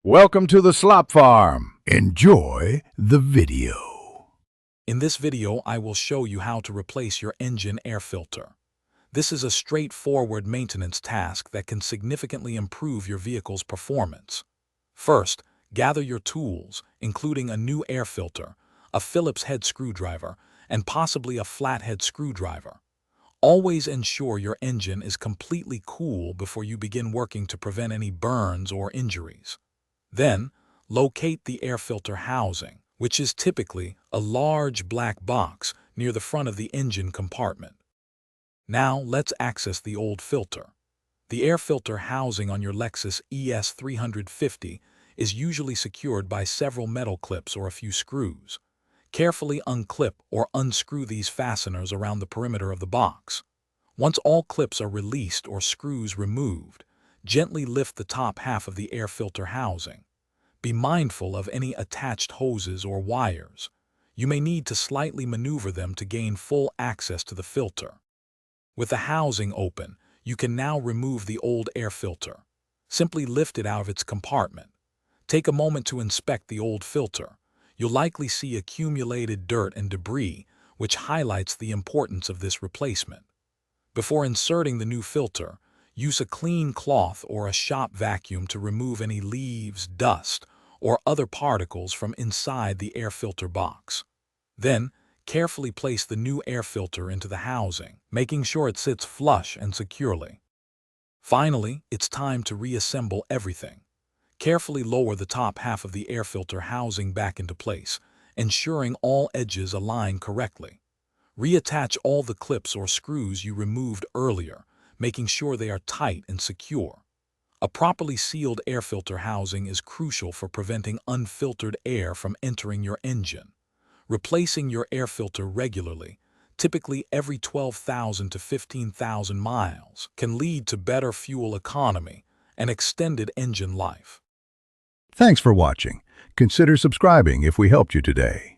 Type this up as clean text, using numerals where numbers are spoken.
Welcome to the Slop Farm. Enjoy the video. In this video, I will show you how to replace your engine air filter. This is a straightforward maintenance task that can significantly improve your vehicle's performance. First, gather your tools, including a new air filter, a Phillips head screwdriver, and possibly a flathead screwdriver. Always ensure your engine is completely cool before you begin working to prevent any burns or injuries. Then, locate the air filter housing, which is typically a large black box near the front of the engine compartment. Now, let's access the old filter. The air filter housing on your Lexus ES 350 is usually secured by several metal clips or a few screws. Carefully unclip or unscrew these fasteners around the perimeter of the box. Once all clips are released or screws removed, gently lift the top half of the air filter housing. Be mindful of any attached hoses or wires. You may need to slightly maneuver them to gain full access to the filter. With the housing open, you can now remove the old air filter. Simply lift it out of its compartment. Take a moment to inspect the old filter. You'll likely see accumulated dirt and debris, which highlights the importance of this replacement. Before inserting the new filter, use a clean cloth or a shop vacuum to remove any leaves, dust, or other particles from inside the air filter box. Then, carefully place the new air filter into the housing, making sure it sits flush and securely. Finally, it's time to reassemble everything. Carefully lower the top half of the air filter housing back into place, ensuring all edges align correctly. Reattach all the clips or screws you removed earlier, making sure they are tight and secure. A properly sealed air filter housing is crucial for preventing unfiltered air from entering your engine. Replacing your air filter regularly, typically every 12,000 to 15,000 miles, can lead to better fuel economy and extended engine life. Thanks for watching. Consider subscribing if we helped you today.